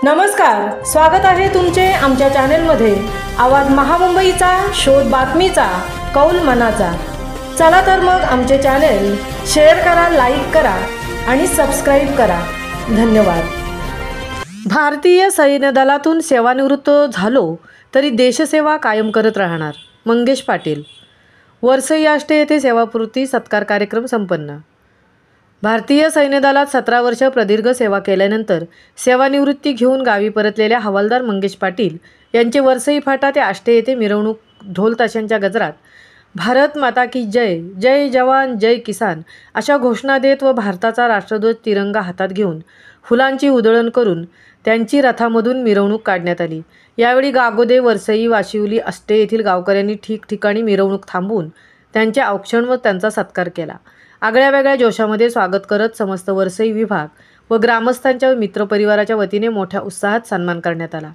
नमस्कार, स्वागत आहे तुमचे आमच्या चॅनलमध्ये। आवाज महामुंबईचा, शोध बातमीचा, कौल मनाचा। चला तर मग आमचे चॅनल शेअर करा, लाईक करा आणि सबस्क्राइब करा। धन्यवाद। भारतीय सैन्य दलातून सेवानिवृत्त झालो तरी देशसेवा कायम करत राहणार। मंगेश पाटील। वरसई आष्टे येथे सेवापूर्ती सत्कार कार्यक्रम संपन्न। भारतीय सैन्य दलात 17 वर्ष प्रदीर्घ सेवा केल्यानंतर सेवानिवृत्ती घेऊन गावी परतलेल्या हवालदार मंगेश पाटील यांचे वरसई फाटा ते आष्टे येथे मिरवणूक ढोल ताशांच्या गजरात भारत माता की जय, जय जवान जय किसान अशा घोषणा देत व भारताचा राष्ट्रध्वज तिरंगा हातात घेऊन फुलांची उधळण करून त्यांची रथामधून मिरवणूक काढण्यात आली। यावेळी गागोदे, वरसई, वाशिवली, आष्टे येथील गावकऱ्यांनी ठिकठिकाणी मिरवणूक थांबवून त्यांचे औक्षण व त्यांचा सत्कार केला। आगळ्यावेगळ्या जोशामध्ये स्वागत करत समस्त वरसई विभाग व ग्रामस्थांच्या मित्रपरिवाराच्या वतीने मोठ्या उत्साहात सन्मान करण्यात आला।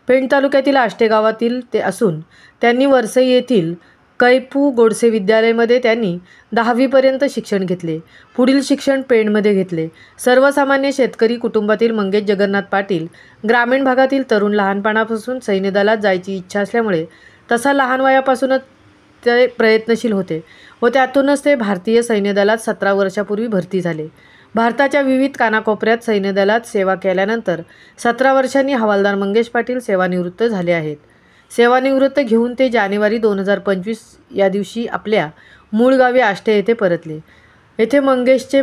पेण तालुक्यातील आष्टे गावातील ते असून त्यांनी वरसई येथील कैपू गोडसे विद्यालयामध्ये त्यांनी 10वी पर्यंत शिक्षण घेतले। पुढील शिक्षण पेणमध्ये घेतले। सर्वसामान्य शेतकरी कुटुंबातील मंगेश जगन्नाथ पाटील ग्रामीण भागातील तरुण लहानपणापासून सैन्य दलात जायची इच्छा असल्यामुळे तसा लहान वयापासूनच ते प्रयत्नशील होते व त्यातूनच ते भारतीय सैन्य दलात 17 वर्षापूर्वी भरती झाले। भारताच्या विविध कानाकोपऱ्यात सैन्य दलात सेवा केल्यानंतर 17 वर्षांनी हवालदार मंगेश पाटील सेवानिवृत्त झाले आहेत। सेवानिवृत्त घेऊन ते जानेवारी 2025 या दिवशी आपल्या मूळ गावी आष्टे येथे परतले। येथे मंगेशचे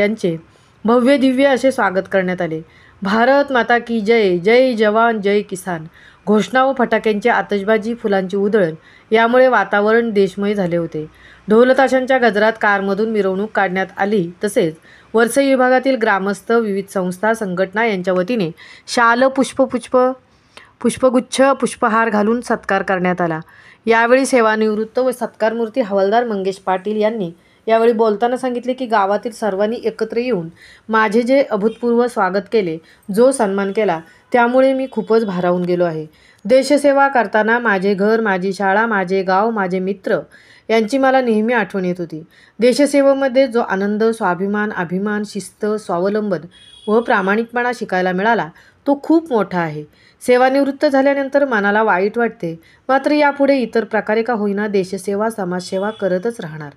यांचे भव्य दिव्य असे स्वागत करण्यात आले। भारत माता की जय, जय जवान जय किसान घोषणा व फटाक्यांची आतषबाजी, फुलांची उधळण यामुळे वातावरण देशमय झाले होते। ढोलताशांच्या गजरात कारमधून मिरवणूक काढण्यात आली। तसेच वरसई विभागातील ग्रामस्थ, विविध संस्था, संघटना यांच्या वतीने शाल, पुष्पगुच्छ, पुष्पहार घालून सत्कार करण्यात आला। यावेळी सेवानिवृत्त व सत्कारमूर्ती हवालदार मंगेश पाटील यांनी यावेळी बोलताना सांगितले की गावातील सर्वांनी एकत्र येऊन माझे जे अभूतपूर्व स्वागत केले, जो सन्मान केला, त्यामुळे मी खूपच भारावून गेलो आहे। देशसेवा करताना माझे घर, माझी शाळा, माझे गाव, माझे मित्र यांची मला नेहमी आठवण येत होती। देशसेवेमध्ये जो आनंद, स्वाभिमान, अभिमान, शिस्त, स्वावलंबन व प्रामाणिकपणा शिकायला मिळाला तो खूप मोठा आहे। सेवानिवृत्त झाल्यानंतर मनाला वाईट वाटते, मात्र यापुढे इतर प्रकारे का होईना देशसेवा, समाजसेवा करतच राहणार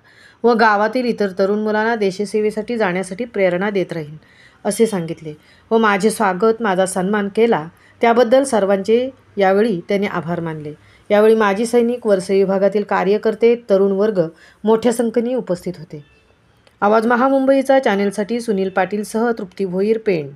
व गावातील इतर तरुण मुलांना देशसेवेसाठी जाण्यासाठी प्रेरणा देत राहीन असे सांगितले व माझे स्वागत, माझा सन्मान केला त्याबद्दल सर्वांचे यावेळी त्यांनी आभार मानले। यावेळी माजी सैनिक, वरसई विभागातील कार्यकर्ते, तरुण वर्ग मोठ्या संख्येने उपस्थित होते। आवाज महामुंबईचा चॅनेलसाठी सुनील पाटील सह तृप्ती भोईर, पेण।